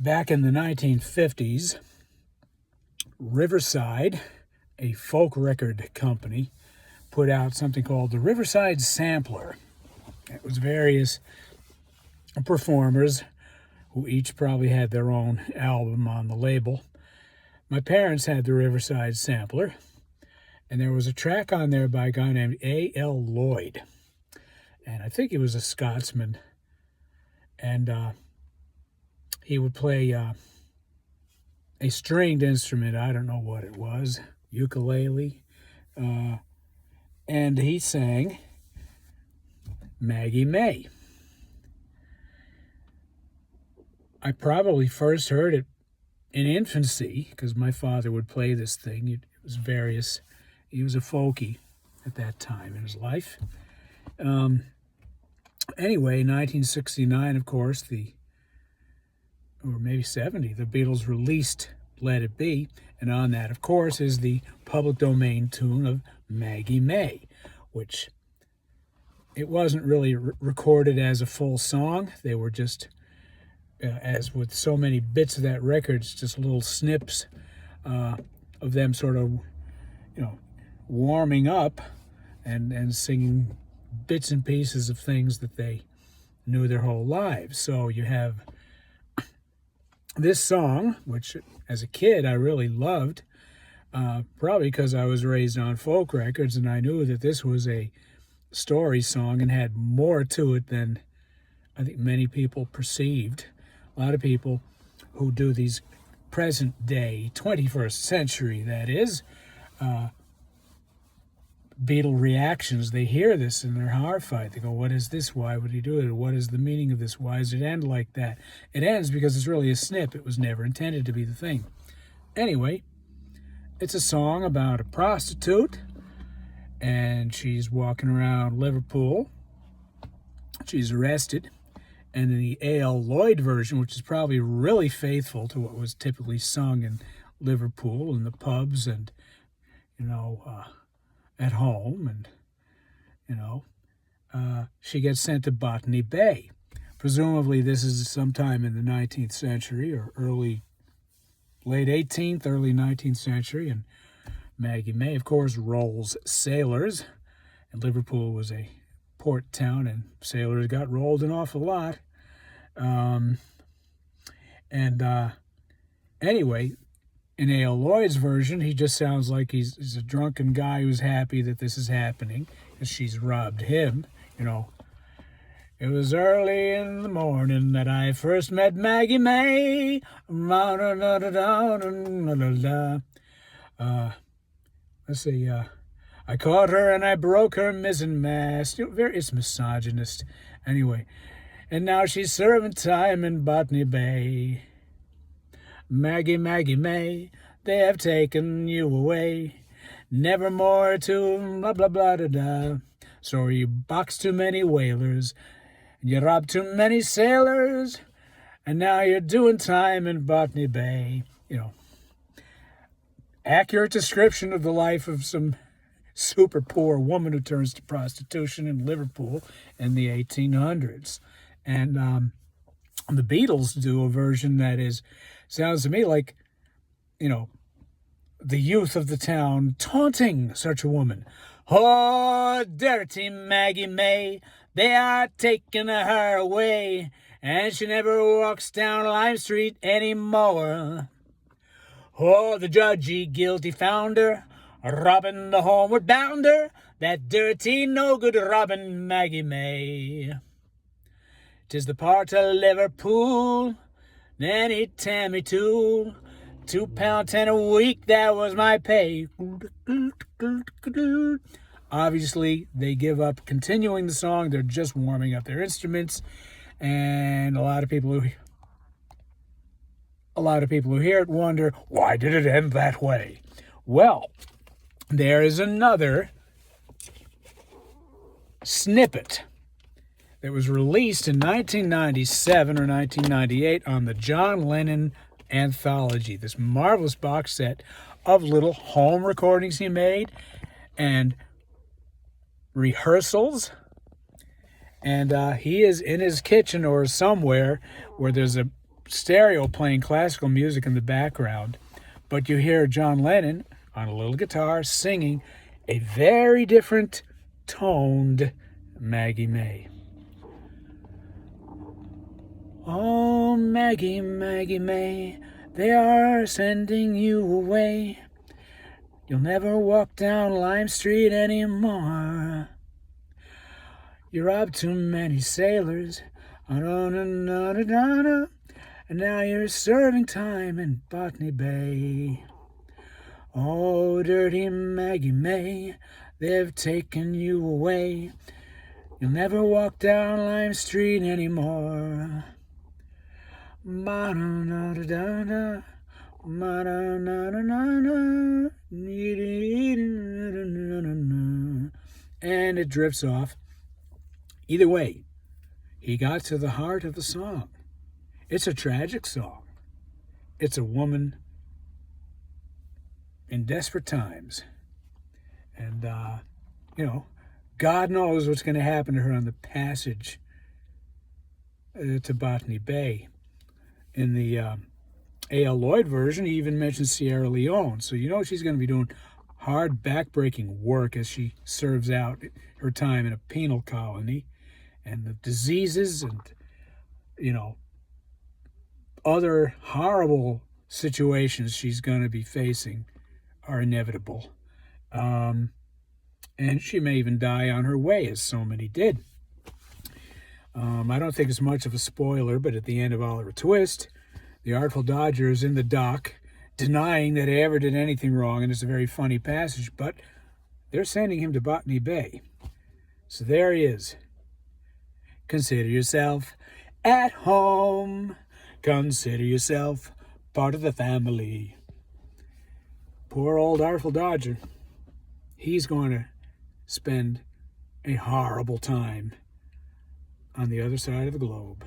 Back in the 1950s, Riverside, a folk record company, put out something called the Riverside Sampler. It was various performers who each probably had their own album on the label. My parents had the Riverside Sampler, and there was a track on there by a guy named A.L. Lloyd. And I think he was a Scotsman. And he would play a stringed instrument. I don't know what it was, ukulele. And he sang Maggie May. I probably first heard it in infancy because my father would play this thing. It was various. He was a folkie at that time in his life. Anyway, 1969, of course, or maybe 70, the Beatles released Let It Be, and on that, of course, is the public domain tune of Maggie May, which it wasn't really recorded as a full song. They were just, as with so many bits of that record, it's just little snips of them sort of, warming up and singing bits and pieces of things that they knew their whole lives. So you have this song, which as a kid I really loved, probably because I was raised on folk records and I knew that this was a story song and had more to it than I think many people perceived. A lot of people who do these present day, 21st century, that is, Beatle reactions, they hear this and they're horrified. They go, what is this? Why would he do it? What is the meaning of this? Why does it end like that? It ends because it's really a snip. It was never intended to be the thing. Anyway, it's a song about a prostitute, and she's walking around Liverpool. She's arrested. And in the A.L. Lloyd version, which is probably really faithful to what was typically sung in Liverpool and the pubs and, at home, and she gets sent to Botany Bay. Presumably this is sometime in the 19th century or late 18th, early 19th century, and Maggie May, of course, rolls sailors, and Liverpool was a port town, and sailors got rolled an awful lot. Anyway, in A.L. Lloyd's version, he just sounds like he's a drunken guy who's happy that this is happening because she's robbed him. It was early in the morning that I first met Maggie May. Let's see. I caught her and I broke her mizzenmast. It's misogynist. Anyway, and now she's serving time in Botany Bay. Maggie, Maggie May, they have taken you away. Never more to blah, blah, blah, da, da. So you boxed too many whalers, and you robbed too many sailors, and now you're doing time in Botany Bay. Accurate description of the life of some super poor woman who turns to prostitution in Liverpool in the 1800s. And the Beatles do a version that sounds to me like, the youth of the town taunting such a woman. Oh, dirty Maggie May, they are taking her away, and she never walks down Lime Street anymore. Oh, the judgy guilty found her, robbing the homeward bounder, that dirty, no-good robbing Maggie May. 'Tis the part of Liverpool, Nanny Tammy Tool, £2.10 a week, that was my pay. Obviously, they give up continuing the song. They're just warming up their instruments, and a lot of people who hear it wonder, why did it end that way? Well, there is another snippet that was released in 1997 or 1998 on the John Lennon Anthology, this marvelous box set of little home recordings he made and rehearsals. And he is in his kitchen or somewhere where there's a stereo playing classical music in the background, but you hear John Lennon on a little guitar singing a very different toned Maggie May. Oh, Maggie, Maggie May, they are sending you away. You'll never walk down Lime Street anymore. You robbed too many sailors, and now you're serving time in Botany Bay. Oh, dirty Maggie May, they've taken you away. You'll never walk down Lime Street anymore. And it drifts off. Either way, he got to the heart of the song. It's a tragic song. It's a woman in desperate times. And, God knows what's going to happen to her on the passage to Botany Bay. In the A.L. Lloyd version, he even mentions Sierra Leone. So she's going to be doing hard, back-breaking work as she serves out her time in a penal colony. And the diseases and, other horrible situations she's going to be facing are inevitable. And she may even die on her way, as so many did. I don't think it's much of a spoiler, but at the end of Oliver Twist, the Artful Dodger is in the dock denying that he ever did anything wrong, and it's a very funny passage, but they're sending him to Botany Bay. So there he is. Consider yourself at home. Consider yourself part of the family. Poor old Artful Dodger. He's going to spend a horrible time on the other side of the globe.